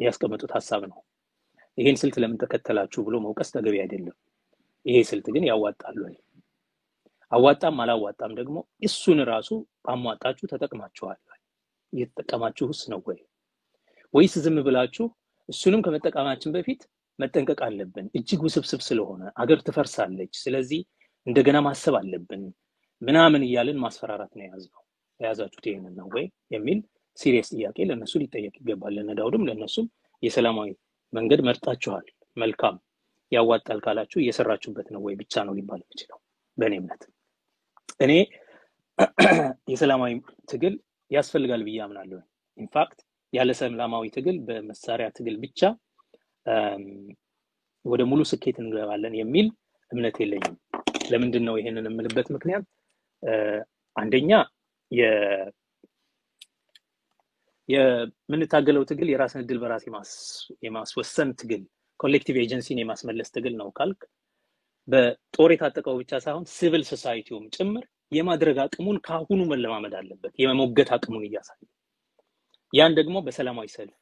ያስቀመጡት ሐሳብ ነው ይሄን ስልት ለምን ተከተላችሁ ብሎ መውቀስ ተገቢ አይደለም ይሄ ስልት ግን ያዋጣል ወይ አዋጣም አላዋጣም ደግሞ እሱን ራሱ አሟጣችሁ ተጠቅማችኋል እየተጠቀማችሁስ ነው ወይስ ዝም ብላችሁ እሱንም ከመጠቀማችን በፊት መጠንቀቅ አለብን እጅግ ውስብስብ ስለሆነ አገር ትፈርሳለች ስለዚህ እንደገና ማሰብ አለብን ምናምን ይያልን ማስፈራራት ነው ያዛችሁት ይሄንን ነው ወይ የሚል ሲሪየስ ጥያቄ ለነሱ ሊጠየቅ ይገባል ለነዳውድም ለነሱም የሰላማዊ መንገድ መርጣችኋል መልካም ያዋጣል ካላችሁ እየሰራችሁበት ነው ወይ ብቻ ነው ሊባል የሚችለው በእኔ እምነት እኔ የሰላማዊ ትግል ያስፈልጋል ብዬ አምናለሁ ኢንፋክት ያለ ሰላማዊ ትግል በመሳሪያ ትግል ብቻ ወደ ሙሉ ስኬት እንገባለን የሚል እምነት የለኝም ለምንድን ነው ይሄንን የምልበት ምክንያት አንደኛ የምንታገለው ትግል የራስን እድል በራስ የማስወሰን ትግል ኮሌክቲቭ ኤጀንሲን የማስመለስ ትግል ነው ካልክ በጦር የታጠቀው ብቻ ሳይሆን ሲቪል ሶሳይቲውም ጭምር የማድረግ አቅሙን ካሁኑ መለማመድ አለበት የመሞገት አቅሙን ያሳያል ያን ደግሞ በሰላማዊ ሰልፍ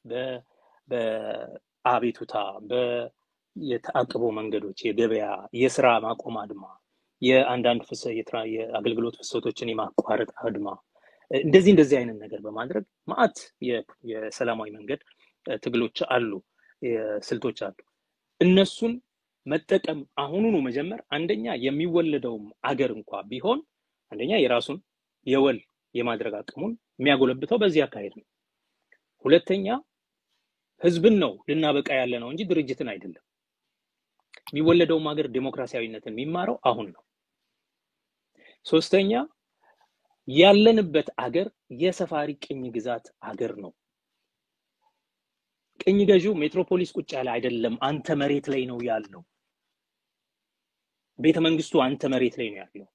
በአቤቱታ በየተአቅቦ መንገዶች የገበያ የሥራ ማቆም አድማ የአንዳንድ የአገልግሎት ፍሰቶችን የማቋረጥ አድማ እንደዚህ አይነት ነገር በማድረግ ማአት የሰላማዊ መንገድ ትግሎች አሉ ስልቶች አሉ እነሱን መጠቀም አሁኑኑ መጀመር አንደኛ የሚወለደውም አገር እንኳን ቢሆን አንደኛ የራሱን የወል የማድረግ አቅሙን የሚያጎለብተው በዚህ አካሄድ ነው ሁለተኛ ህዝብን ነው ልናበቃ ያለ ነው እንጂ ድርጅትን አይደለም የሚወለደውም አገር ዲሞክራሲያዊነትን የሚማረው አሁን ነው ሶስተኛ ያለንበት አገር የሰፋሪ ቅኝ ግዛት አገር ነው ቅኝ ገዢው ሜትሮፖሊስ ቁጭ ያለ አይደለም አንተ መሬት ላይ ነው ያለው ቤተ መንግስቱ አንተ መሬት ላይ ነው ያለው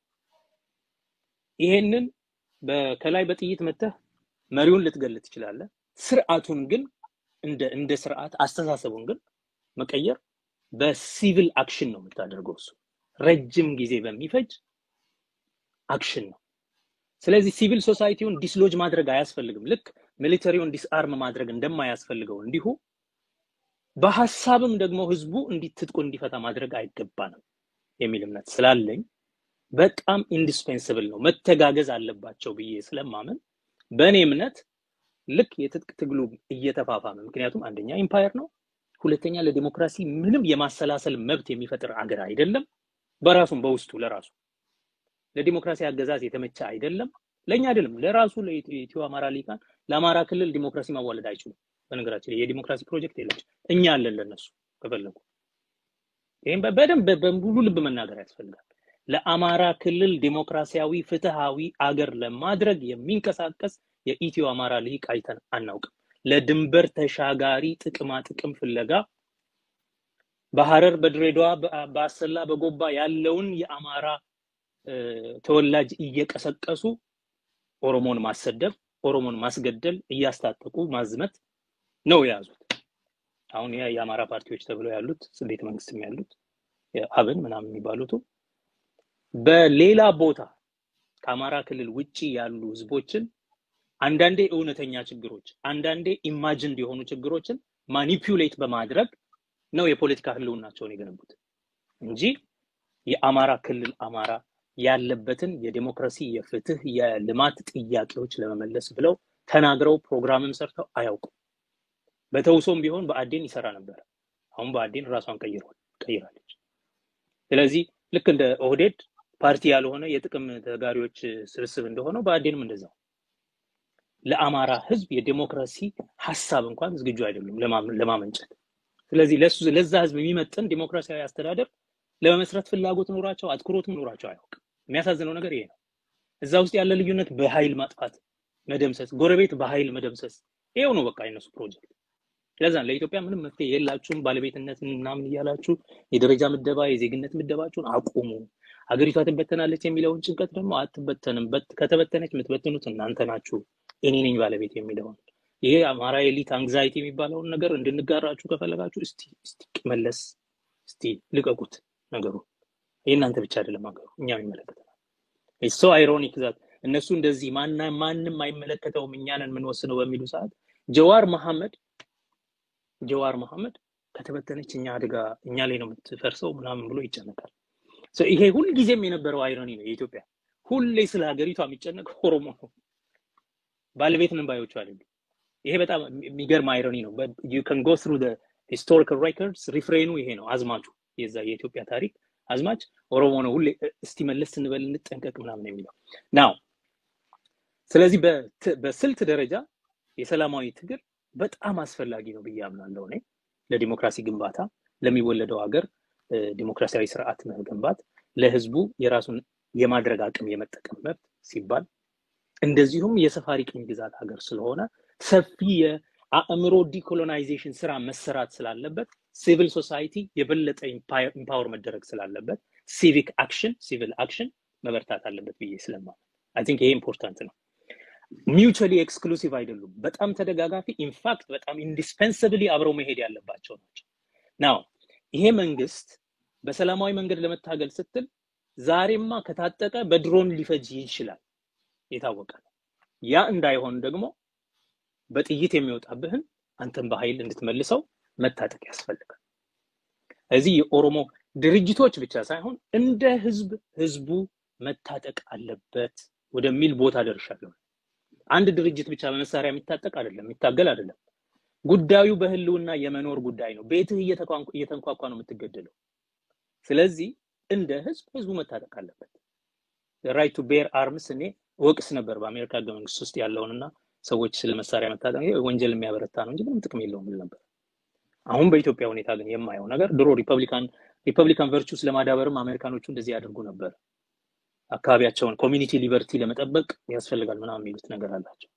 ይሄንን በከላይ በጥይት መተህ መሪውን ልትገልጥ ይችላል ስርዓቱን ግን እንደ ስርዓት አስተሳሰቡን ግን መቀየር በሲቪል አክሽን ነው የምታደርገው እሱ ረጅም ጊዜ በሚፈጅ አክሽን ነው ስለዚህ ሲቪል ሶሳይቲውን ዲስሎጅ ማድረግ አያስፈልግም ልክ ሚሊተሪውን ዲስአርም ማድረግ እንደማያስፈልገው እንዲሁ በሐሳብም ደግሞ ህዝቡ እንዲትጥቁ እንዲፈታ ማድረግ አይገባንም የሚል እምነት ስላለኝ በጣም ኢንዲስፔንሰብል ነው መተጋገዝ አለባቸው ብዬ ስለማመን በእኔ እምነት ልክ የትጥቅ ትግሉ እየተፋፋመ ምክንያቱም አንደኛ ኢምፓየር ነው ሁለተኛ ለዲሞክራሲ ምንም የማሰላሰል መብት የሚፈጥር አገር አይደለም በራሱም በውስጡ ለራሱ ለዲሞክራሲ አገዛዝ የተመቸ አይደለም ለኛ አይደለም ለራሱ ለኢትዮ አማራ ሊቃን ለአማራ ክልል ዲሞክራሲ ማዋለድ አይችሉም በነገራችን ላይ የዲሞክራሲ ፕሮጀክት የለች እኛ አለን ለነሱ ከፈለጉ ይሄን በደንብ በሙሉ ልብ መናገር ያስፈልጋል ለአማራ ክልል ዲሞክራሲያዊ ፍትሃዊ አገር ለማድረግ የሚንቀሳቀስ የኢትዮ አማራ ሊቅ አይተን አናውቅም ለድንበር ተሻጋሪ ጥቅም ፍለጋ በሐረር በድሬዳዋ በአሰላ በጎባ ያለውን የአማራ ተወላጅ እየቀሰቀሱ ኦሮሞን ማሰደብ ኦሮሞን ማስገደል እያስታጠቁ ማዝመት ነው ያዙት አሁን የአማራ ፓርቲዎች ተብለው ያሉት ቤተ መንግስትም ያሉት አብን ምናምን የሚባሉት በሌላ ቦታ ከአማራ ክልል ውጪ ያሉ ህዝቦችን አንዳንዴ እውነተኛ ችግሮች አንዳንዴ ኢማጂንድ የሆኑ ችግሮችን ማኒፑሌት በማድረግ ነው የፖለቲካ ህልውናቸውን የገነቡት እንጂ የአማራ ክልል አማራ ያለበትን የዲሞክራሲ የፍትህ የልማት ጥያቄዎች ለመመለስ ብለው ተናግረው ፕሮግራምም ሰርተው አያውቁም በተውሶም ቢሆን በአዴን ይሰራ ነበር አሁን በአዴን ራሷን ቀይራለች ስለዚህ ልክ እንደ ኦህዴድ ፓርቲ ያልሆነ የጥቅም ተጋሪዎች ስብስብ እንደሆነው በአዴንም እንደዛው ለአማራ ህዝብ የዲሞክራሲ ሐሳብ እንኳን ዝግጁ አይደሉም ለማመንጨት ስለዚህ ለዛ ህዝብ የሚመጥን ዲሞክራሲያዊ አስተዳደር ለመመስረት ፍላጎት ኖራቸው አትኩሮት ኖራቸው አያውቅም የሚያሳዝነው ነገር ይሄ ነው እዛ ውስጥ ያለ ልዩነት በኃይል ማጥፋት መደምሰስ ጎረቤት በኃይል መደምሰስ ይሄው ነው በቃ የነሱ ፕሮጀክት ለዛ ለኢትዮጵያ ምንም መፍትሄ የላችሁም ባለቤትነት ምናምን ይያላችሁ የደረጃ ምደባ የዜግነት ምደባችሁን አቁሙ ሀገሪቷ ትበተናለች የሚለውን ጭንቀት ደግሞ አትበተንም ከተበተነች የምትበተኑት እናንተ ናችሁ እኔ ነኝ ባለቤት የሚለው ይሄ አማራ ኤሊት አንግዛይቲ የሚባለውን ነገር እንድንጋራችሁ ከፈለጋችሁ እስቲ መለስ እስቲ ልቀቁት ነገሩ የእናንተ ብቻ አይደለም ሀገሩ እኛም ይመለከታል it's so ironic that እነሱ እንደዚህ ማንም አይመለከተውም እኛንን ምን ወስነው በሚሉ ሰዓት ጀዋር መሐመድ ጀዋር መሐመድ ከተበተነች እኛ ላይ ነው የምትፈርሰው ምናምን ብሎ ይጨነቃል። ይሄ ሁሉ ጊዜም የነበረው አይሮኒ ነው። የኢትዮጵያ ሁሌ ስለ ሀገሪቷ የሚጨነቅ ኦሮሞ ነው። ባለቤት ነን ባዮቹ አይደሉ። ይሄ በጣም የሚገርም አይሮኒ ነው። but you can go through the historical records ሪፍሬኑ ይሄ ነው። አዝማቹ የዛ የኢትዮጵያ ታሪክ አዝማች ኦሮሞ ነው። ሁሌ እስቲ መለስ እንበል እንጠንቀቅ ምናምን የሚለው ናው። ስለዚህ በስልት ደረጃ የሰላማዊ ትግል በጣም አስፈላጊ ነው ብዬ አምናለሁ እኔ ለዲሞክራሲ ግንባታ ለሚወለደው ሀገር ዲሞክራሲያዊ ስርዓት መገንባት ለህዝቡ የራሱን የማድረግ አቅም የመጠቀም መብት ሲባል እንደዚሁም የሰፋሪ ቅኝ ግዛት ሀገር ስለሆነ ሰፊ የአእምሮ ዲኮሎናይዜሽን ስራ መሰራት ስላለበት ሲቪል ሶሳይቲ የበለጠ ኢምፓወር መደረግ ስላለበት ሲቪክ አክሽን ሲቪል አክሽን መበርታት አለበት ብዬ ስለማምን አይ ቲንክ ይሄ ኢምፖርታንት ነው። ሚውቹዋሊ ኤክስክሉሲቭ አይደሉም። በጣም ተደጋጋፊ ኢንፋክት በጣም ኢንዲስፔንሰብሊ አብረው መሄድ ያለባቸው ናቸው። ናው ይሄ መንግስት በሰላማዊ መንገድ ለመታገል ስትል ዛሬማ ከታጠቀ በድሮን ሊፈጅ ይችላል የታወቀ ነው። ያ እንዳይሆን ደግሞ በጥይት የሚወጣብህን አንተን በኃይል እንድትመልሰው መታጠቅ ያስፈልጋል። እዚህ የኦሮሞ ድርጅቶች ብቻ ሳይሆን እንደ ህዝቡ መታጠቅ አለበት ወደሚል ቦታ ደርሻለሁ። አንድ ድርጅት ብቻ በመሳሪያ የሚታጠቅ አይደለም የሚታገል አይደለም። ጉዳዩ በህልውና የመኖር ጉዳይ ነው። ቤትህ እየተንኳኳ ነው የምትገደለው። ስለዚህ እንደ ህዝቡ መታጠቅ አለበት። the right to bear arms እኔ ወቅስ ነበር በአሜሪካ ህገ መንግስት ውስጥ ያለውንና ሰዎች ስለ መሳሪያ መታጠቅ ወንጀል የሚያበረታ ነው እንጂ ምንም ጥቅም የለውም ነበር። አሁን በኢትዮጵያ ሁኔታ ግን የማየው ነገር ድሮ ሪፐብሊካን ቨርቹስ ለማዳበርም አሜሪካኖቹ እንደዚህ ያደርጉ ነበር። አካባቢያቸውን ኮሚኒቲ ሊበርቲ ለመጠበቅ ያስፈልጋል ምናምን የሚሉት ነገር አላቸው።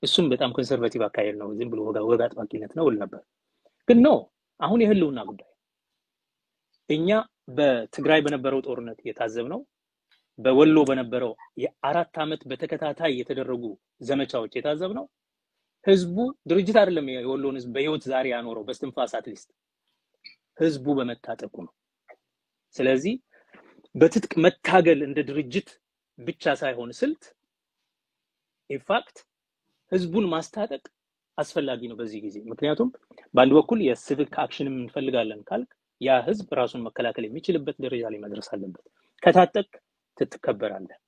እሱም በጣም ኮንሰርቫቲቭ አካሄድ ነው። ዝም ብሎ ወጋ አጥባቂነት ነው ነበር። ግን ነው አሁን የህልውና ጉዳይ እኛ በትግራይ በነበረው ጦርነት የታዘብነው በወሎ በነበረው የ4 አመት በተከታታይ የተደረጉ ዘመቻዎች የታዘብነው ህዝቡ ድርጅት አይደለም የወሎን ህዝብ በህይወት ዛሬ ያኖረው በስትንፋስ አትሊስት ህዝቡ በመታጠቁ ነው። ስለዚህ በትጥቅ መታገል እንደ ድርጅት ብቻ ሳይሆን ስልት ኢንፋክት ህዝቡን ማስታጠቅ አስፈላጊ ነው በዚህ ጊዜ። ምክንያቱም በአንድ በኩል የሲቪክ አክሽንም እንፈልጋለን ካልክ ያ ህዝብ ራሱን መከላከል የሚችልበት ደረጃ ላይ መድረስ አለበት። ከታጠቅ ትተከበራለህ።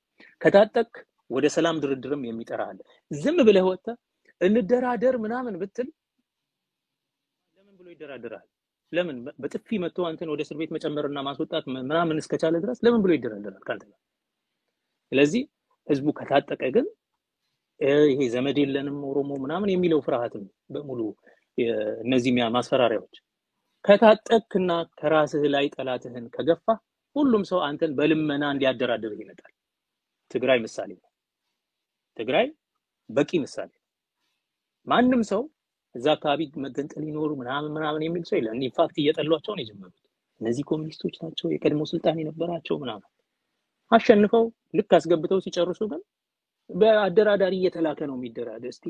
ከታጠቅ ወደ ሰላም ድርድርም የሚጠራል። ዝም ብለህ ወጥተህ እንደራደር ምናምን ብትል ለምን ብሎ ይደራደራል? ለምን በጥፊ መጥቶ አንተን ወደ እስር ቤት መጨመርና ማስወጣት ምናምን እስከቻለ ድረስ ለምን ብሎ ይደራደራል ካንተ ጋር? ስለዚህ ህዝቡ ከታጠቀ ግን ይሄ ዘመድ የለንም ኦሮሞ ምናምን የሚለው ፍርሃትም በሙሉ እነዚህ ማስፈራሪያዎች ከታጠቅና ከራስህ ላይ ጠላትህን ከገፋ ሁሉም ሰው አንተን በልመና እንዲያደራድር ይመጣል። ትግራይ ምሳሌ ነው። ትግራይ በቂ ምሳሌ። ማንንም ሰው እዛ አካባቢ መገንጠል ይኖር ምናምን የሚል ሰው የለም። ኢንፋክት እየጠሏቸው ነው የጀመሩት። እነዚህ ኮሚኒስቶች ናቸው የቀድሞ ስልጣን የነበራቸው ምናምን አሸንፈው ልክ አስገብተው ሲጨርሱ ግን በአደራዳሪ እየተላከ ነው የሚደራደር። እስቲ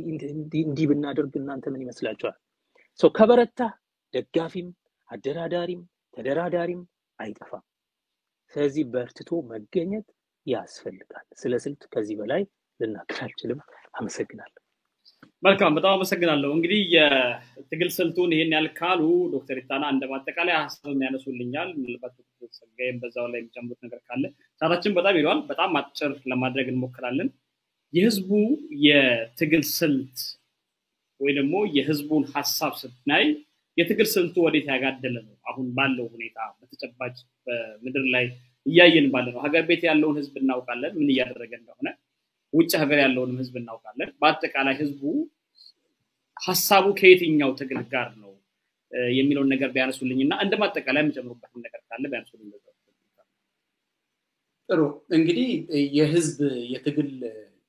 እንዲህ ብናደርግ እናንተ ምን ይመስላችኋል? ከበረታ ደጋፊም አደራዳሪም ተደራዳሪም አይጠፋም። ስለዚህ በርትቶ መገኘት ያስፈልጋል። ስለ ስልት ከዚህ በላይ ልናገር አልችልም። አመሰግናለሁ። መልካም በጣም አመሰግናለሁ። እንግዲህ የትግል ስልቱን ይሄን ያልካሉ ዶክተር ኢታና እንደማጠቃላይ ሐሳብ ያነሱልኛል። ምናልባት ዶክተር ጸጋዬም በዛው ላይ የሚጨምሩት ነገር ካለ ሰዓታችን በጣም ይሏል። በጣም አጭር ለማድረግ እንሞክራለን። የህዝቡ የትግል ስልት ወይ ደግሞ የህዝቡን ሐሳብ ስናይ የትግል ስልቱ ወዴት ያጋደለ ነው? አሁን ባለው ሁኔታ በተጨባጭ በምድር ላይ እያየን ባለው ሀገር ቤት ያለውን ህዝብ እናውቃለን ምን እያደረገ እንደሆነ፣ ውጭ ሀገር ያለውን ህዝብ እናውቃለን። በአጠቃላይ ህዝቡ ሐሳቡ ከየትኛው ትግል ጋር ነው የሚለውን ነገር ቢያነሱልኝና እንደማጠቃላይ የሚጨምሩበት ነገር ካለ ቢያነሱልኝ። ጥሩ እንግዲህ የህዝብ የትግል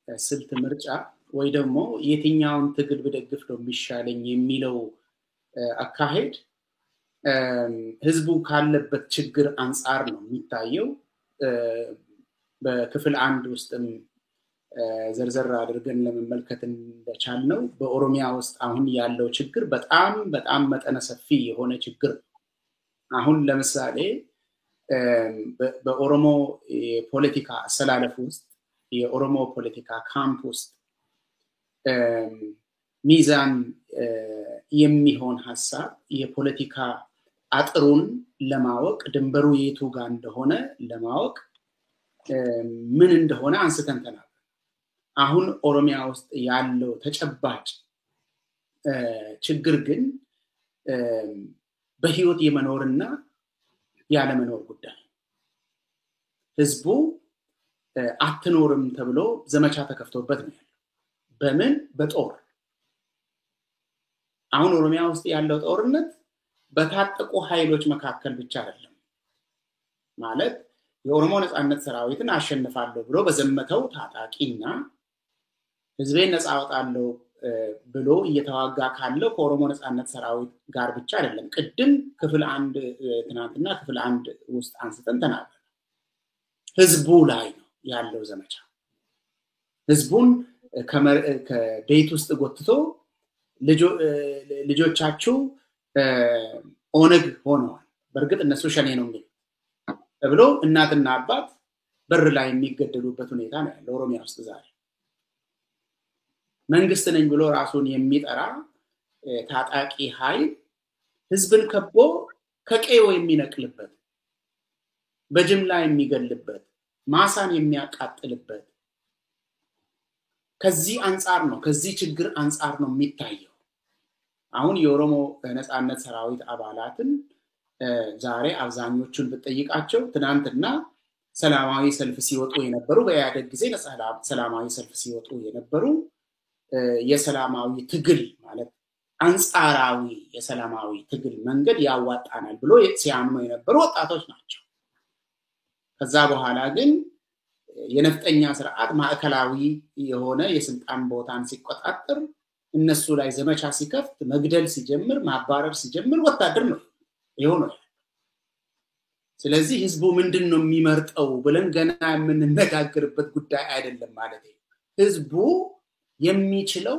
ስልት ምርጫ ወይ ደግሞ የትኛውን ትግል በደግፍ ነው የሚሻለኝ የሚለው አካሄድ ህዝቡ ካለበት ችግር አንፃር ነው የሚታየው። በክፍል 1 ውስጥም ዘርዘር አድርገን ለመመልከት እንደቻልነው በኦሮሚያ ውስጥ አሁን ያለው ችግር በጣም መጠነ ሰፊ የሆነ ችግር። አሁን ለምሳሌ በኦሮሞ የፖለቲካ አሰላለፍ ውስጥ የኦሮሞ ፖለቲካ ካምፕ ውስጥ ሚዛን የሚሆን ሐሳብ የፖለቲካ አጥሩን ለማወቅ ድንበሩ የቱ ጋር እንደሆነ ለማወቅ ምን እንደሆነ አንስተን ተናግረናል። አሁን ኦሮሚያ ውስጥ ያለው ተጨባጭ ችግር ግን በህይወት የመኖርና ያለ መኖር ጉዳይ ህዝቡ አትኖርም ተብሎ ዘመቻ ተከፍቶበት ነው ያለው። በምን በጦር አሁን ኦሮሚያ ውስጥ ያለው ጦርነት በታጠቁ ኃይሎች መካከል ብቻ አይደለም። ማለት የኦሮሞ ነጻነት ሰራዊትን አሸንፋለሁ ብሎ በዘመተው ታጣቂና ህዝቤን ነጻ አወጣለሁ ብሎ እየተዋጋ ካለው ከኦሮሞ ነጻነት ሰራዊት ጋር ብቻ አይደለም። ቅድም ክፍል 1 ትናንትና ክፍል 1 ውስጥ አንስተን ተናገርን። ህዝቡ ላይ ነው ያለው ዘመቻ። ህዝቡን ከቤት ውስጥ ጎትቶ ልጆቻችሁ ኦነግ ሆነዋል፣ በርግጥ እነሱ ሸኔ ነው የሚል ተብሎ እናትና አባት በር ላይ የሚገደሉበት ሁኔታ ነው ያለው ኦሮሚያ ውስጥ ዛሬ። መንግስት ነኝ ብሎ ራሱን የሚጠራ ታጣቂ ኃይል ህዝብን ከቦ ከቀዬው የሚነቅልበት፣ በጅምላ የሚገልበት፣ ማሳን የሚያቃጥልበት ከዚህ አንፃር ነው ከዚህ ችግር አንፃር ነው የሚታየው። አሁን የኦሮሞ ነጻነት ሰራዊት አባላትን ዛሬ አብዛኞቹን ብትጠይቃቸው ትናንትና ሰላማዊ ሰልፍ ሲወጡ የነበሩ በያደግ ጊዜ ሰላማዊ ሰልፍ ሲወጡ የነበሩ የሰላማዊ ትግል ማለት አንጻራዊ የሰላማዊ ትግል መንገድ ያዋጣናል ብሎ ሲያምኑ የነበሩ ወጣቶች ናቸው። ከዛ በኋላ ግን የነፍጠኛ ስርዓት ማዕከላዊ የሆነ የስልጣን ቦታን ሲቆጣጠር እነሱ ላይ ዘመቻ ሲከፍት መግደል ሲጀምር ማባረር ሲጀምር ወታደር ነው ይሆነው። ስለዚህ ህዝቡ ምንድነው የሚመርጠው ብለን ገና የምንነጋገርበት ጉዳይ አይደለም ማለት ነው። ህዝቡ የሚችለው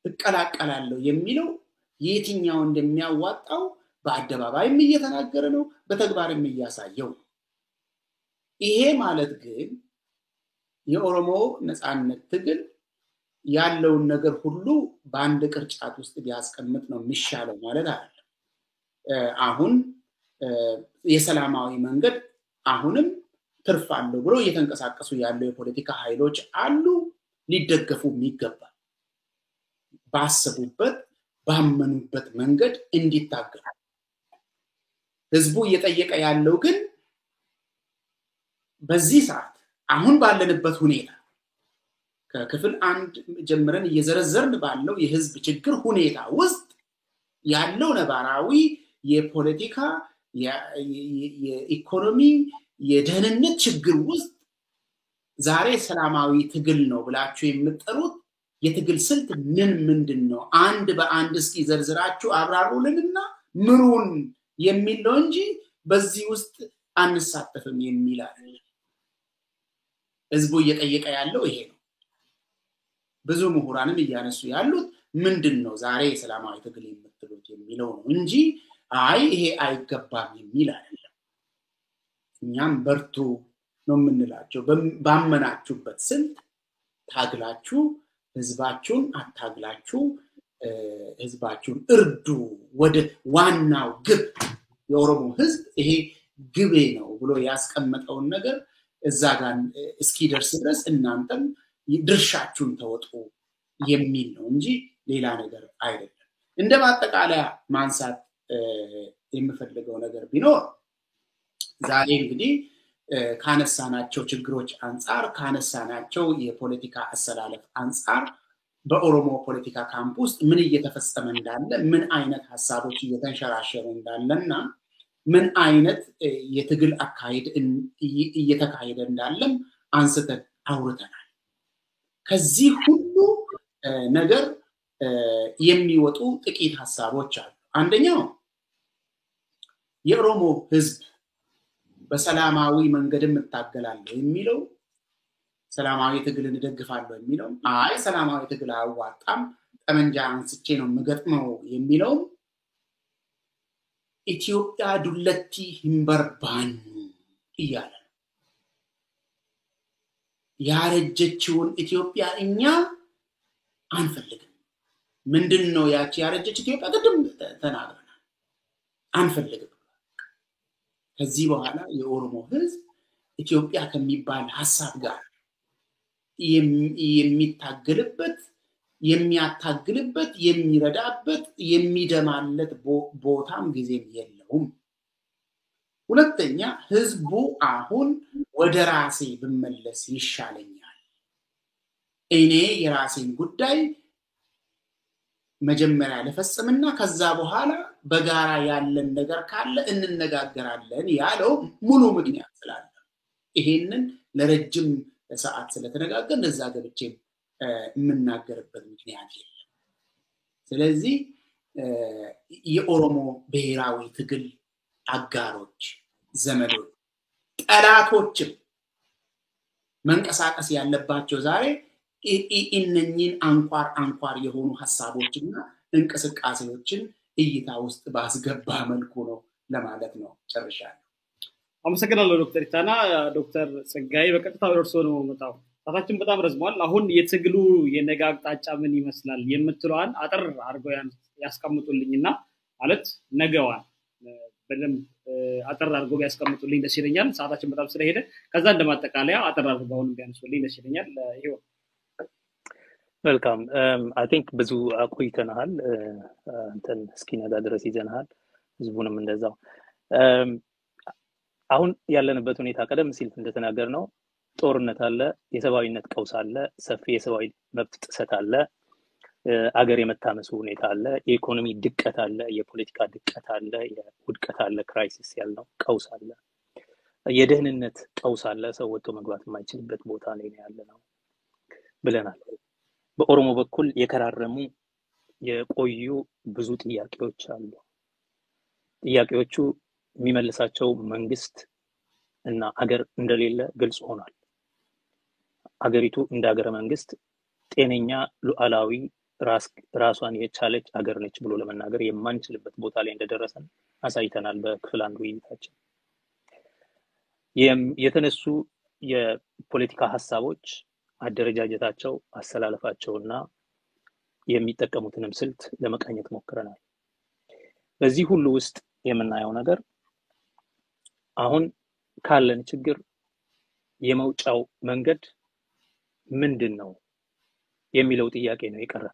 እቀላቀላለሁ የሚለው የትኛው እንደሚያዋጣው በአደባባይም እየተናገረ ነው፣ በተግባርም እያሳየው ነው። ይሄ ማለት ግን የኦሮሞ ነጻነት ትግል ያለውን ነገር ሁሉ በአንድ ቅርጫት ውስጥ ቢያስቀምጥ ነው የሚሻለው ማለት አይደለም። አሁን የሰላማዊ መንገድ አሁንም ትርፍ አለው ብሎ እየተንቀሳቀሱ ያለው የፖለቲካ ኃይሎች አሉ፣ ሊደገፉ የሚገባል። ባሰቡበት ባመኑበት መንገድ እንዲታገሉ ህዝቡ እየጠየቀ ያለው ግን በዚህ ሰዓት አሁን ባለንበት ሁኔታ ከክፍል 1 ጀምረን እየዘረዘርን ባለው የህዝብ ችግር ሁኔታ ውስጥ ያለው ነባራዊ የፖለቲካ የኢኮኖሚ የደህንነት ችግር ውስጥ ዛሬ ሰላማዊ ትግል ነው ብላችሁ የምትጠሩት የትግል ስልት ምንድነው? አንድ በአንድ እስኪ ዘርዝራችሁ አብራሩልንና ምሩን የሚል ነው እንጂ በዚህ ውስጥ አንሳተፍም የሚል አይደለም። ህዝቡ እየጠየቀ ያለው ይሄ ነው። ብዙ ምሁራንም እያነሱ ያሉት ምንድነው ዛሬ ሰላማዊ ትግል የምትሉት የሚለው ነው እንጂ አይ ይሄ አይገባም የሚል አይደለም። እኛም በርቱ ነው የምንላቸው። ባመናችሁበት ስልት ታግላችሁ ህዝባችሁን አታግላችሁ ህዝባችሁን እርዱ። ወደ ዋናው ግብ የኦሮሞ ህዝብ ይሄ ግቤ ነው ብሎ ያስቀመጠውን ነገር እዛ ጋር እስኪደርስ ድረስ እናንተም ድርሻችሁን ተወጡ የሚል ነው እንጂ ሌላ ነገር አይደለም። እንደ ማጠቃለያ ማንሳት የምፈልገው ነገር ቢኖር ዛሬ እንግዲህ ካነሳናቸው ችግሮች አንፃር ካነሳናቸው የፖለቲካ አሰላለፍ አንፃር በኦሮሞ ፖለቲካ ካምፕ ውስጥ ምን እየተፈጸመ እንዳለ ምን አይነት ሐሳቦች እየተንሸራሸሩ እንዳለና ምን አይነት የትግል አካሄድ እየተካሄደ እንዳለም አንስተን አውርተናል። ከዚህ ሁሉ ነገር የሚወጡ ጥቂት ሐሳቦች አሉ። አንደኛው የኦሮሞ ህዝብ በሰላማዊ መንገድም እታገላለሁ የሚለው ሰላማዊ ትግልን ደግፋለሁ የሚለው አይ ሰላማዊ ትግል አዋጣም ጠመንጃ አንስቼ ነው መገጥመው የሚለው ኢትዮጵያ ዱለቲ ህምበርባን ይያለ ያረጀችውን ኢትዮጵያ እኛ አንፈልግም። ምንድነው ያቺ ያረጀች ኢትዮጵያ? ቅድም ተናግረናል። አንፈልግም። ከዚህ በኋላ የኦሮሞ ህዝብ ኢትዮጵያ ከሚባል ሐሳብ ጋር የሚታገልበት የሚያታግልበት የሚረዳበት የሚደማለት ቦታም ጊዜም የለውም። ሁለተኛ ህዝቡ አሁን ወደ ራሴ ብመለስ ይሻለኛል፣ እኔ የራሴን ጉዳይ መጀመሪያ ለፈጽምና ከዛ በኋላ በጋራ ያለን ነገር ካለ እንነጋገራለን ያለው ሙሉ ምክንያት ስላለ ይሄንን ለረጅም ሰዓት ስለተነጋገርን እዛ ገብቼ የምናገርበት ምክንያት የለም። ስለዚህ የኦሮሞ ብሔራዊ ትግል አጋሮች፣ ዘመዶች፣ ጠላቶችም መንቀሳቀስ ያለባቸው ዛሬ እነኚህን አንኳር የሆኑ ሐሳቦችና እንቅስቃሴዎችን እይታ ውስጥ ባስገባ መልኩ ነው ለማለት ነው። ጨርሻለሁ። አመሰግናለሁ ዶክተር ኢታና። ዶክተር ጸጋዬ በቀጥታ ወርሶ ነው መጣው። ታታችን በጣም ረዝሟል። አሁን የትግሉ የነገ አቅጣጫ ምን ይመስላል የምትለዋን አጥር አድርገው ያስቀምጡልኝና ማለት ነገዋን በደንብ አጥር አድርገው ያስቀምጡልኝ ደስ ይለኛል። ሰዓታችን በጣም ስለሄደ ከዛ እንደማጠቃለያ አጥር አድርገው ቢያነሱልኝ ደስ ይለኛል። ይሄው መልካም። አይ ቲንክ ብዙ አቆይተናል። እንትን እስኪነጋ ድረስ ይዘናል። ህዝቡንም እንደዛው። አሁን ያለንበት ሁኔታ ቀደም ሲል እንደተናገርነው ጦርነት አለ፣ የሰብአዊነት ቀውስ አለ፣ ሰፊ የሰብአዊ መብት ጥሰት አለ፣ አገር የመታመሱ ሁኔታ አለ፣ የኢኮኖሚ ድቀት አለ፣ የፖለቲካ ድቀት አለ፣ የውድቀት አለ፣ ክራይሲስ ያልነው ቀውስ አለ፣ የደህንነት ቀውስ አለ፣ ሰው ወጥቶ መግባት የማይችልበት ቦታ ላይ ያለነው ብለናል። በኦሮሞ በኩል የከራረሙ የቆዩ ብዙ ጥያቄዎች አሉ። ጥያቄዎቹ የሚመልሳቸው መንግስት እና አገር እንደሌለ ግልጽ ሆኗል። አገሪቱ እንደ ሀገረ መንግስት ጤነኛ ሉዓላዊ ራሷን የቻለች አገር ነች ብሎ ለመናገር የማንችልበት ቦታ ላይ እንደደረሰን አሳይተናል በክፍል 1 ውይይታችን። የተነሱ የፖለቲካ ሐሳቦች አደረጃጀታቸው፣ አሰላለፋቸውና የሚጠቀሙትንም ስልት ለመቃኘት ሞክረናል። በዚህ ሁሉ ውስጥ የምናየው ነገር አሁን ካለን ችግር የመውጫው መንገድ ምንድነው የሚለው ጥያቄ ነው የቀረ።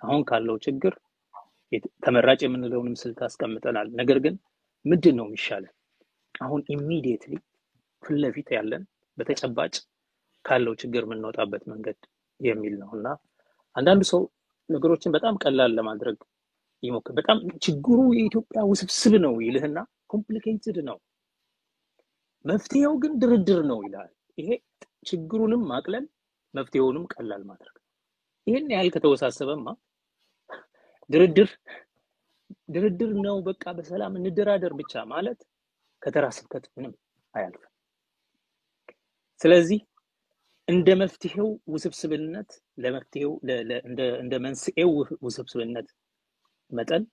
አሁን ካለው ችግር ተመራጭ የምንለውንም ስልት አስቀምጠናል። ነገር ግን ምንድነው የሚሻለው አሁን ኢሚዲየትሊ ፍለፊት ያለን በተጨባጭ ካለው ችግር የምንወጣበት መንገድ የሚል ነውና አንዳንድ ሰው ነገሮችን በጣም ቀላል ለማድረግ ይሞክር። በጣም ችግሩ የኢትዮጵያ ውስብስብ ነው ይልህና ኮምፕሊኬትድ ነው፣ መፍትሄው ግን ድርድር ነው ይላል። ይሄ ችግሩንም ማቅለል መፍትሄውንም ቀላል ማድረግ። ይሄን ያህል ከተወሳሰበማ ድርድር ነው በቃ በሰላም እንደራደር ብቻ ማለት ከተራ ስብከት ምንም አያልፍም። ስለዚህ እንደ መፍትሄው ውስብስብነት ለመፍትሄው እንደ መንስኤው ውስብስብነት መጠን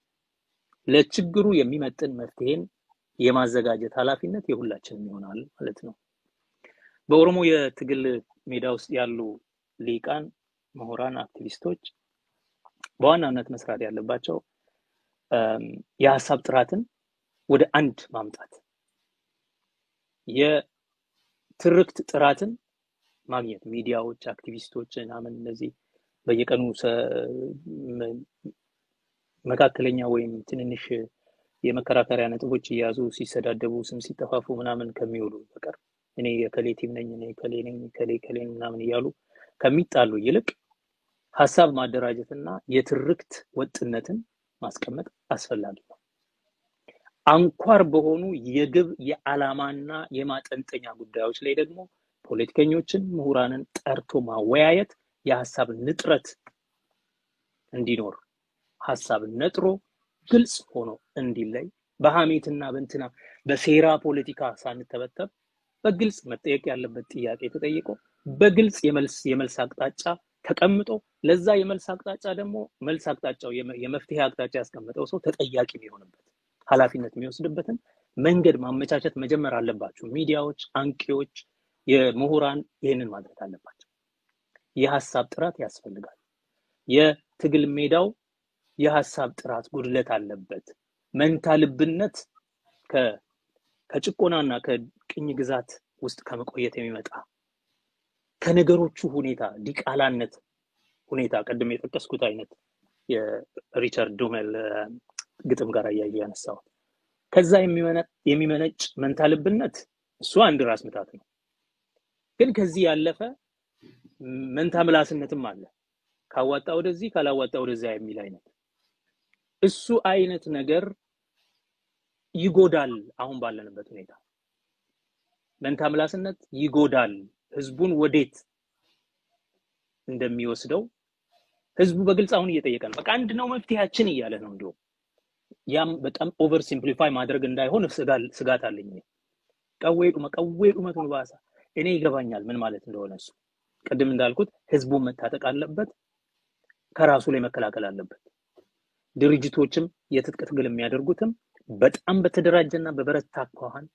ለችግሩ የሚመጥን መፍትሄን የማዘጋጀት ኃላፊነት የሁላችንም ይሆናል ማለት ነው። በኦሮሞ የትግል ሜዳ ውስጥ ያሉ ሊቃን፣ ምሁራን፣ አክቲቪስቶች በዋናነት መስራት ያለባቸው የሐሳብ ጥራትን ወደ አንድ ማምጣት፣ የትርክት ጥራትን ማግኘት፣ ሚዲያዎች፣ አክቲቪስቶች እናምን እነዚህ በየቀኑ መካከለኛ ወይም ትንንሽ የመከራከሪያ ነጥቦች ይያዙ ሲሰዳደቡ ስም ሲጠፋፉ ምናምን ከሚውሉ በቀር እኔ የከሌቲም ነኝ እኔ ከሌ ነኝ ከሌ ምናምን ይያሉ ከሚጣሉ ይልቅ ሐሳብ ማደራጀትና የትርክት ወጥነትን ማስቀመጥ አስፈላጊ ነው። አንኳር በሆኑ የግብ የዓላማና የማጠንጠኛ ጉዳዮች ላይ ደግሞ ፖለቲከኞችን ምሁራንን ጠርቶ ማወያየት የሐሳብ ንጥረት እንዲኖር ሐሳብ ነጥሮ ግልጽ ሆኖ እንዲለይ በሐሜትና በእንትና በሴራ ፖለቲካ ሳንተበተብ በግልጽ መጠየቅ ያለበት ጥያቄ ተጠይቆ በግልጽ የመልስ አቅጣጫ ተቀምጦ ለዛ የመልስ አቅጣጫ ደግሞ መልስ አቅጣጫው የመፍትሄ አቅጣጫ ያስቀመጠው ሰው ተጠያቂ የሚሆንበት ኃላፊነት የሚወስድበትን መንገድ ማመቻቸት መጀመር አለባቸው። ሚዲያዎች፣ አንቂዎች፣ የምሁራን ይሄንን ማድረግ አለባቸው። የሐሳብ ጥራት ያስፈልጋል። የትግል ሜዳው የሐሳብ ጥራት ጉድለት አለበት። መንታ ልብነት ከጭቆናና ከቅኝ ግዛት ውስጥ ከመቆየት የሚመጣ ከነገሮቹ ሁኔታ ዲቃላነት ሁኔታ ቀደም የጠቀስኩት አይነት የሪቻርድ ዶሜል ግጥም ጋር ያያያነሳው ከዛ የሚመነጭ መንታ ልብነት እሱ አንድ ራስ ምታት ነው። ግን ከዚህ ያለፈ መንታ ምላስነትም አለ። ካዋጣ ወደዚህ ካላዋጣ ወደዛ የሚል አይነት እሱ አይነት ነገር ይጎዳል። አሁን ባለንበት ሁኔታ መንታ ምላስነት ይጎዳል። ህዝቡን ወዴት እንደሚወስደው ህዝቡ በግልጽ አሁን እየጠየቀ ነው። በቃ አንድ ነው መፍትሄያችን እያለ ነው። እንደው ያም በጣም ኦቨር ሲምፕሊፋይ ማድረግ እንዳይሆን ስጋት አለኝ። ቀወይዱ መቱን ባሳ እኔ ይገባኛል ምን ማለት እንደሆነ እሱ ቀደም እንዳልኩት ህዝቡን መታጠቅ አለበት፣ ከራሱ ላይ መከላከል አለበት። ድርጅቶችም የትጥቅ ትግል የሚያደርጉትም በጣም በተደራጀና በበረታ አኳኋን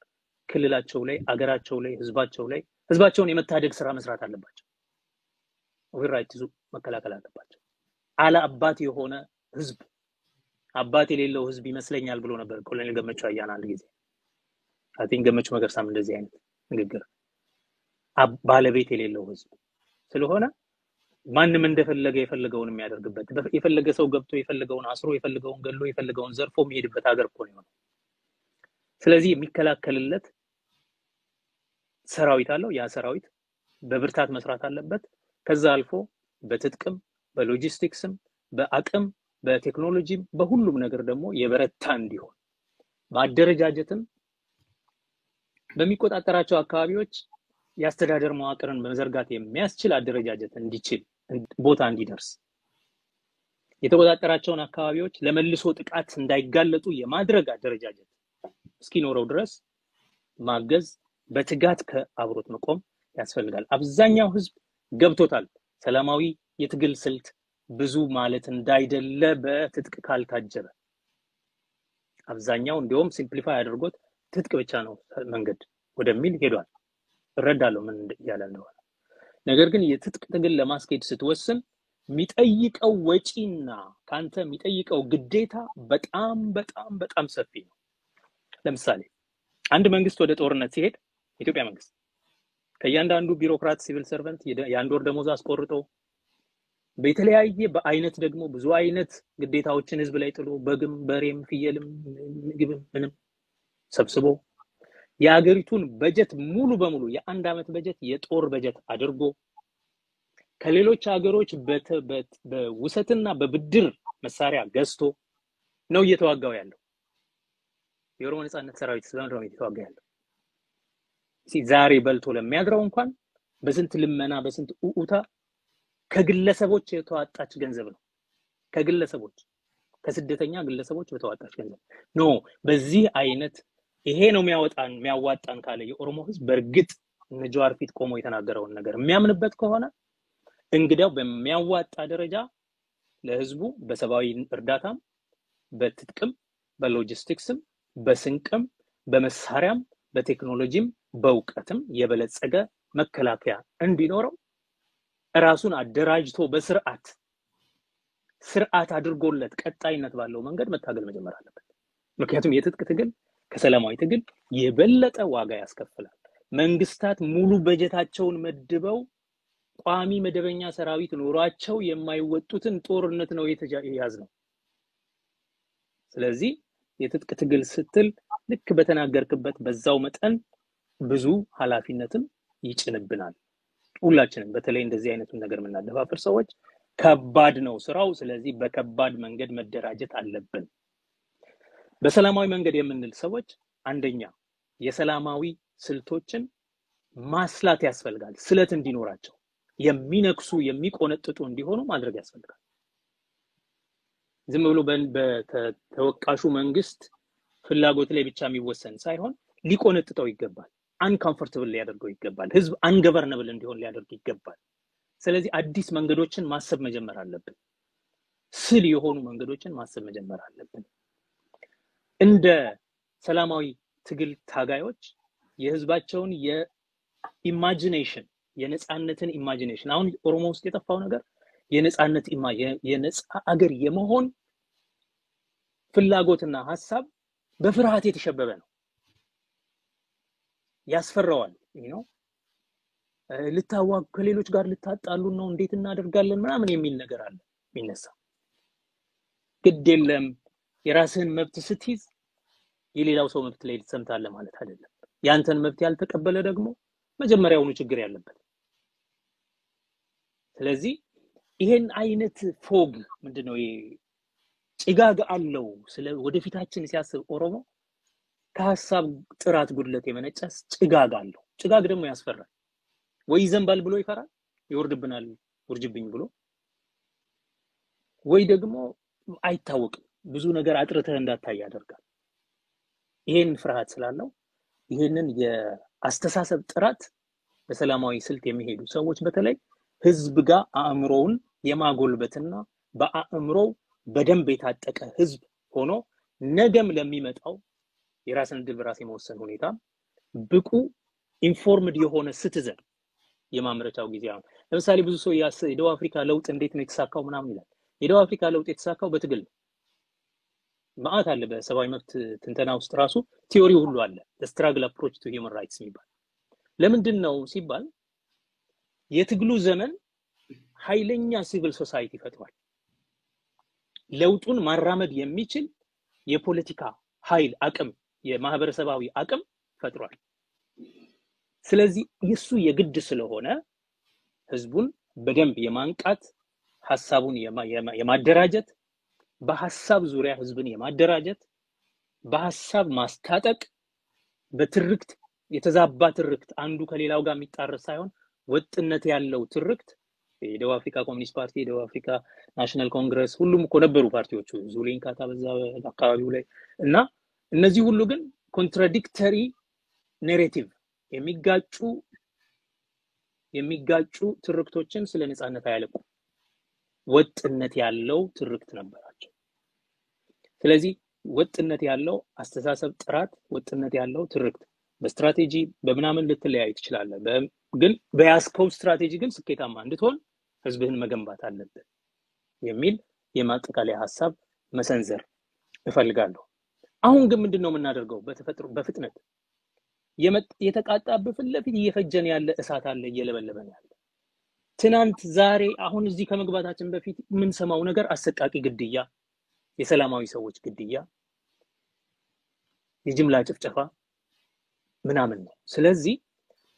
ክልላቸው ላይ አገራቸው ላይ ህዝባቸውን የመታደግ ስራ መስራት አለባቸው። ኦቨርራይት ይዙ መከላከል አለባቸው። አለ አባት የሆነ ህዝብ አባት የሌለው ህዝብ ይመስለኛል ብሎ ነበር ኮሎኔል ገመቹ አያና አንድ ጊዜ። አይ ቲንክ ገመቹ መገርሳም እንደዚህ አይነት ንግግር ባለቤት የሌለው ህዝብ ስለሆነ ማንንም እንደፈለገ የፈለገውን የሚያደርግበት የፈለገ ሰው ገብቶ የፈለገውን አስሮ የፈለገውን ገሎ የፈለገውን ዘርፎ የሚሄድበት ሀገር እኮ ነው። ስለዚህ የሚከላከልለት ሰራዊት አለው። ያ ሰራዊት በብርታት መስራት አለበት። ከዛ አልፎ በትጥቅም በሎጂስቲክስም በአቅም በቴክኖሎጂም በሁሉም ነገር ደግሞ የበረታ እንዲሆን በአደረጃጀትም በሚቆጣጠራቸው አካባቢዎች ያስተዳደር መዋቅርን መዘርጋት የሚያስችል አደረጃጀት እንዲችል ቦታ እንዲደርስ የተቆጣጠራቸውን አካባቢዎች ለመልሶ ጥቃት እንዳይጋለጡ የማድረግ አደረጃጀት እስኪኖረው ድረስ ማገዝ በትጋት ከአብሮት መቆም ያስፈልጋል። አብዛኛው ህዝብ ገብቶታል ሰላማዊ የትግል ስልት ብዙ ማለት እንዳይደለ በትጥቅ ካልታጀበ። አብዛኛው እንደውም ሲምፕሊፋይ አድርጎት ትጥቅ ብቻ ነው መንገድ ወደሚል ሄዷል። እረዳለሁ ምን ያለ እንደሆነ። ነገር ግን የትጥቅ ትግል ለማስኬድ ስትወስን የሚጠይቀው ወጪና ካንተ የሚጠይቀው ግዴታ በጣም ሰፊ ነው። ለምሳሌ አንድ መንግስት ወደ ጦርነት ሲሄድ ኢትዮጵያ መንግስት ከያንዳንዱ ቢሮክራት ሲቪል ሰርቨንት የአንድ ወር ደሞዝ አስቆርጦ በተለያየ በአይነት ደግሞ ብዙ አይነት ግዴታዎችን ህዝብ ላይ ጥሎ በግም በሬም ፍየልም ምግብም ምንም ሰብስቦ የሀገሪቱን በጀት ሙሉ በሙሉ የአንድ አመት በጀት የጦር በጀት አድርጎ ከሌሎች ሀገሮች በውሰትና በብድር መሳሪያ ገዝቶ ነው እየተዋጋው ያለው። የኦሮሞ ነጻነት ሰራዊት ስለሆነ እየተዋጋ ያለው ዛሬ በልቶ ለሚያድረው እንኳን በስንት ልመና በስንት ኡኡታ ከግለሰቦች የተዋጣች ገንዘብ ነው። ከግለሰቦች ከስደተኛ ግለሰቦች የተዋጣች ገንዘብ ነው። በዚህ አይነት ይሄ ነው የሚያዋጣን ካለ የኦሮሞ ህዝብ በርግጥ ነጃዋር ፊት ቆሞ የተናገረውን ነገር የሚያምንበት ከሆነ እንግዲያው በሚያዋጣ ደረጃ ለህዝቡ በሰባዊ እርዳታም በትጥቅም በሎጂስቲክስም በስንቅም በመሳሪያም በቴክኖሎጂም በእውቀትም የበለጸገ መከላከያ እንዲኖረው ራሱን አደራጅቶ በስርዓት አድርጎለት ቀጣይነት ባለው መንገድ መታገል መጀመር አለበት። ምክንያቱም የትጥቅ ትግል ከሰላማዊ ትግል የበለጠ ዋጋ ያስከፍላል። መንግስታት ሙሉ በጀታቸውን መድበው ቋሚ መደበኛ ሰራዊት ኖሯቸው የማይወጡትን ጦርነት ነው የተያዝነው። ስለዚህ የትጥቅ ትግል ስትል ልክ በተናገርክበት በዛው መጠን ብዙ ኃላፊነትም ይጭንብናል። ሁላችንም በተለይ እንደዚህ አይነቱን ነገር የምናደፋፍር ሰዎች ከባድ ነው ስራው። ስለዚህ በከባድ መንገድ መደራጀት አለብን። በሰላማዊ መንገድ የምንል ሰዎች አንደኛ የሰላማዊ ስልቶችን ማስላት ያስፈልጋል። ስለት እንዲኖራቸው የሚነክሱ የሚቆነጥጡ እንዲሆኑ ማድረግ ያስፈልጋል። ዝም ብሎ በተወቃሹ መንግስት ፍላጎት ላይ ብቻ የሚወሰን ሳይሆን ሊቆነጥጠው ይገባል። አንኮምፎርታብል ሊያደርገው ይገባል። ህዝብ አንገቨርነብል እንዲሆን ሊያደርግ ይገባል። ስለዚህ አዲስ መንገዶችን ማሰብ መጀመር አለብን። ስል የሆኑ መንገዶችን ማሰብ መጀመር አለብን። እንደ ሰላማዊ ትግል ታጋዮች የህዝባቸውን የኢማጂኔሽን የነጻነትን ኢማጂኔሽን አሁን ኦሮሞ ውስጥ የጠፋው ነገር የነጻነት የነጻ አገር የመሆን ፍላጎትና ሐሳብ በፍርሃት የተሸበበ ነው ያስፈራዋል ነው ልታዋግ ከሌሎች ጋር ልታጣሉ ነው እንዴት እናደርጋለን ምናምን የሚል ነገር አለ የሚነሳ ግድ የለም የራስህን መብት ስትይዝ የሌላው ሰው መብት ላይ ልትሰምታለህ ማለት አይደለም ያንተን መብት ያልተቀበለ ደግሞ መጀመሪያውኑ ችግር ያለበት ስለዚህ ይሄን አይነት ፎግ ምንድነው ጭጋግ አለው ስለ ወደፊታችን ሲያስብ ኦሮሞ ከሐሳብ ጥራት ጉድለት የመነጨ ጭጋግ አለው ጭጋግ ደግሞ ያስፈራል ወይ ዘንባል ብሎ ይፈራል ይወርድብናል ውርጅብኝ ብሎ ወይ ደግሞ አይታወቅም ብዙ ነገር አጥርተህ እንዳታይ ያደርጋል ይሄን ፍርሃት ስላለው ይሄንን የአስተሳሰብ ጥራት በሰላማዊ ስልት የሚሄዱ ሰዎች በተለይ ህዝብ ጋር አእምሮውን የማጎልበትና በአእምሮው በደንብ የታጠቀ ህዝብ ሆኖ ነገም ለሚመጣው የራስን ድል በራስ የመወሰን ሁኔታ ብቁ ኢንፎርምድ የሆነ ሲቲዝን የማምረቻው ጊዜ አሁን ለምሳሌ ብዙ ሰው የደቡብ አፍሪካ ለውጥ እንዴት ነው የተሳካው ምናምን ይላል የደቡብ አፍሪካ ለውጥ የተሳካው በትግል ነው ማአት አለ በሰብአዊ መብት ትንተና ውስጥ ራሱ ቲዮሪ ሁሉ አለ the struggle approach to human rights የሚባል ለምንድን ነው ሲባል የትግሉ ዘመን ኃይለኛ ሲቪል ሶሳይቲ ፈጥሯል ለውጡን ማራመድ የሚችል የፖለቲካ ኃይል አቅም የማህበረሰባዊ አቅም ፈጥሯል ስለዚህ የሱ የግድ ስለሆነ ህዝቡን በደንብ የማንቃት ሐሳቡን የማደራጀት በሐሳብ ዙሪያ ህዝብን የማደራጀት በሐሳብ ማስታጠቅ በትርክት የተዛባ ትርክት አንዱ ከሌላው ጋር የሚጣረስ ሳይሆን ወጥነት ያለው ትርክት የደቡብ አፍሪካ ኮሚኒስት ፓርቲ የደቡብ አፍሪካ ናሽናል ኮንግረስ ሁሉም እኮ ነበሩ ፓርቲዎቹ ዙሊንካ ታበዛ አካባቢው ላይ እና እነዚህ ሁሉ ግን ኮንትራዲክተሪ ኔሬቲቭ የሚጋጩ ትርክቶችን ስለ ነጻነት አያለቁ ወጥነት ያለው ትርክት ነበራቸው ስለዚህ ወጥነት ያለው አስተሳሰብ ጥራት ወጥነት ያለው ትርክት በስትራቴጂ በመናምን ልትለያይ ትችላለህ ግን በያስኮው ስትራቴጂ ግን ስኬታማ እንድትሆን ህዝብህን መገንባት አለበት የሚል የማጠቃለያ ሐሳብ መሰንዘር እፈልጋለሁ አሁን ግን ምንድነው የምናደርገው በተፈጥሮ በፍጥነት የተቃጣበ ፍለፊት እየፈጀን ያለ እሳት አለ እየለበለበን ያለ ትናንት ዛሬ አሁን እዚህ ከመግባታችን በፊት ምን ሰማው ነገር አሰቃቂ ግድያ የሰላማዊ ሰዎች ግድያ የጅምላ ጭፍጨፋ ምናምን ነው ስለዚህ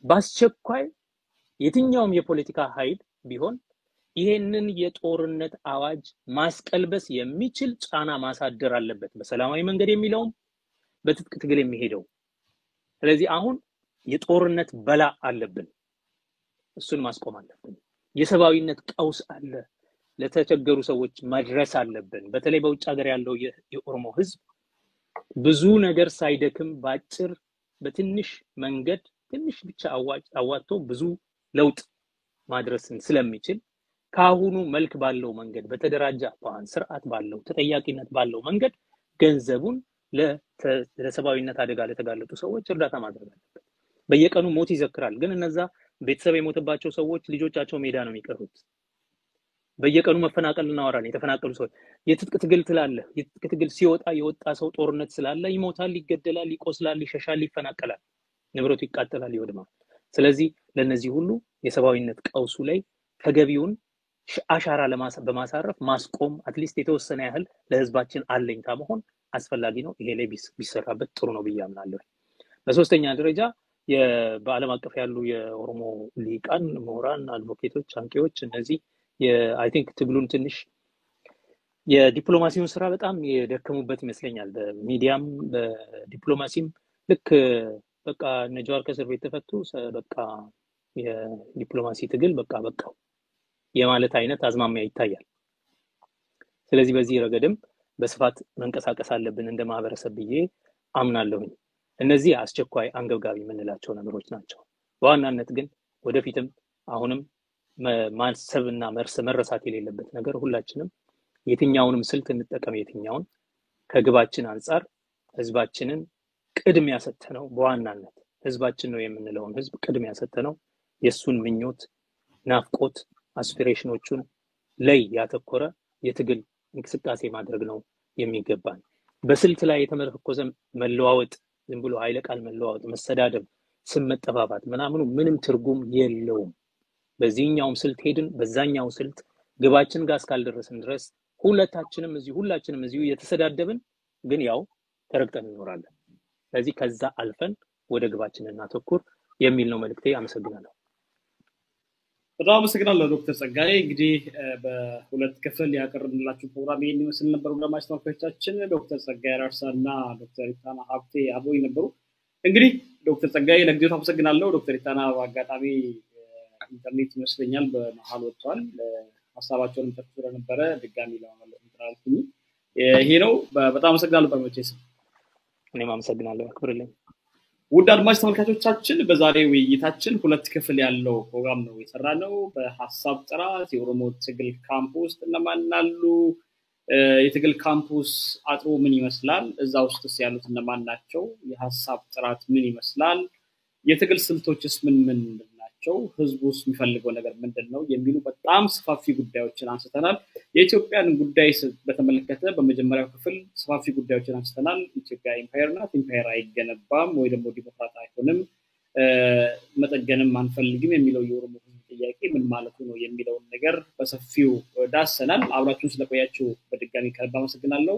በአስቸኳይ የትኛውም የፖለቲካ ኃይል ቢሆን ይሄንን የጦርነት አዋጅ ማስቀልበስ የሚችል ጫና ማሳደር አለበት በሰላማዊ መንገድ የሚለውም በትጥቅ ትግል የሚሄደው ስለዚህ አሁን የጦርነት በላ አለብን እሱን ማስቆም አለብን የሰባዊነት ቀውስ አለ ለተቸገሩ ሰዎች መድረስ አለብን በተለይ በውጭ ሀገር ያለው የኦሮሞ ህዝብ ብዙ ነገር ሳይደክም ባጭር በትንሽ መንገድ ትንሽ ብቻ አዋጥቶ ብዙ ለውጥ ማድረስን ስለሚችል ካሁኑ መልክ ባለው መንገድ በተደራጀ አቋም ስርዓት ባለው ተጠያቂነት ባለው መንገድ ገንዘቡን ለሰባዊነት አደጋ ለተጋለጡ ሰዎች እርዳታ ማድረግ አለበት በየቀኑ ሞት ይዘክራል ግን እነዛ ቤተሰብ የሞተባቸው ሰዎች ልጆቻቸው ሜዳ ነው የሚቀሩት በየቀኑ መፈናቀል እናወራለን የተፈናቀሉ ሰዎች የትጥቅ ትግል ትላለ የትጥቅ ትግል ሲወጣ የወጣ ሰው ጦርነት ስላለ ይሞታል ይገደላል ይቆስላል ይሸሻል ይፈናቀላል ንብረቱ ይቃጠላል ይወድማል ስለዚህ ለነዚህ ሁሉ የሰባዊነት ቀውሱ ላይ ተገቢውን አሻራ በማሳረፍ ማስቆም አትሊስት የተወሰነ ያህል ለህዝባችን አለኝታ መሆን አስፈላጊ ነው ይሄ ላይ ቢሰራበት ጥሩ ነው ብያምናለሁ በሶስተኛ ደረጃ በዓለም አቀፍ ያሉ የኦሮሞ ሊቃን ምሁራን አድቮኬቶች አንቂዎች እነዚህ አይ ቲንክ ትግሉን ትንሽ የዲፕሎማሲውን ስራ በጣም የደከሙበት ይመስለኛል በሚዲያም በዲፕሎማሲም ልክ በቃ ነጃር ከስር ቤት ተፈቱ በቃ የዲፕሎማሲ ትግል በቃ የማለት አይነት አዝማሚያ ይታያል ስለዚህ በዚህ ረገድም በስፋት መንቀሳቀስ አለብን እንደ ማህበረሰብ ብዬ አምናለሁኝ እነዚህ አስቸኳይ አንገብጋቢ የምንላቸው ነገሮች ናቸው በዋናነት ግን ወደፊትም አሁንም ማሰብና መረሳት የሌለበት ነገር ሁላችንም የትኛውንም ስልት እንጠቀም የትኛውን ከግባችን አንፃር ህዝባችንን ቅድሚያ ሰጥተነው በዋናነት ህዝባችን ነው የምንለውን ህዝብ ቅድሚያ ሰጥተነው የሱን ምኞት ናፍቆት አስፒሬሽኖቹን ላይ ያተኮረ የትግል እንቅስቃሴ ማድረግ ነው የሚገባን። በስልት ላይ የተመረኮዘ መለዋወጥ፣ ዝም ብሎ ኃይለ ቃል መለዋወጥ፣ መሰዳደብ፣ ስም መጠፋፋት ምናምኑ ምንም ትርጉም የለውም። በዚህኛውም ስልት ሄድን በዛኛው ስልት ግባችን ጋር እስካልደረስን ድረስ ሁላችንም እዚሁ የተሰዳደብን ግን ያው ተረግጠን እንኖራለን። ስለዚህ ከዛ አልፈን ወደ ግባችን እናተኩር የሚል ነው መልእክቴ። አመሰግናለሁ። በጣም አመሰግናለሁ ዶክተር ጸጋዬ። እንግዲህ በሁለት ክፍል ያቀርብንላችሁ ፕሮግራም ይሄን ይመስል ነበር። ወዳጅ ተመልካቾቻችን ዶክተር ጸጋዬ አራርሳና ዶክተር ኢታና ሀብቴ አብረውኝ ነበሩ። እንግዲህ ዶክተር ጸጋዬ ለጊዜው አመሰግናለሁ። ዶክተር ኢታና በአጋጣሚ ኢንተርኔት ይመስለኛል በመሃል ወጥቷል። ሐሳባቸውን ተከትሎ ነበረ ድጋሚ ለማለት እንጥራለሁ። ይሄ ነው። በጣም አመሰግናለሁ በመቼስ እኔም አመሰግናለሁ። አክብርልኝ። ውድ አድማጭ ተመልካቾቻችን በዛሬው ውይይታችን ሁለት ክፍል ያለው ፕሮግራም ነው የሰራነው። በሐሳብ ጥራት የኦሮሞ ትግል ካምፕ ውስጥ እነማን አሉ፣ የትግል ካምፕስ አጥሩ ምን ይመስላል፣ እዛ ውስጥስ ያሉት እነማን ናቸው፣ የሐሳብ ጥራት ምን ይመስላል፣ የትግል ስልቶችስ ምን ናቸው፣ ህዝቡስ የሚፈልገው ነገር ምንድነው የሚሉ በጣም ሰፋፊ ጉዳዮችን አንስተናል። የኢትዮጵያን ጉዳይ በተመለከተ በመጀመሪያው ክፍል ሰፋፊ ጉዳዮችን አንስተናል። ኢትዮጵያ ኢምፓየር ናት፣ ኢምፓየር አይገነባም ወይ ደግሞ ዲሞክራት አይሆንም፣ መጠገንም አንፈልግም የሚለው የኦሮሞ ህዝብ ጥያቄ ምን ማለቱ ነው የሚለው ነገር በሰፊው ዳሰናል። አብራችሁን ስለቆያችሁ በድጋሚ ከልብ አመሰግናለሁ።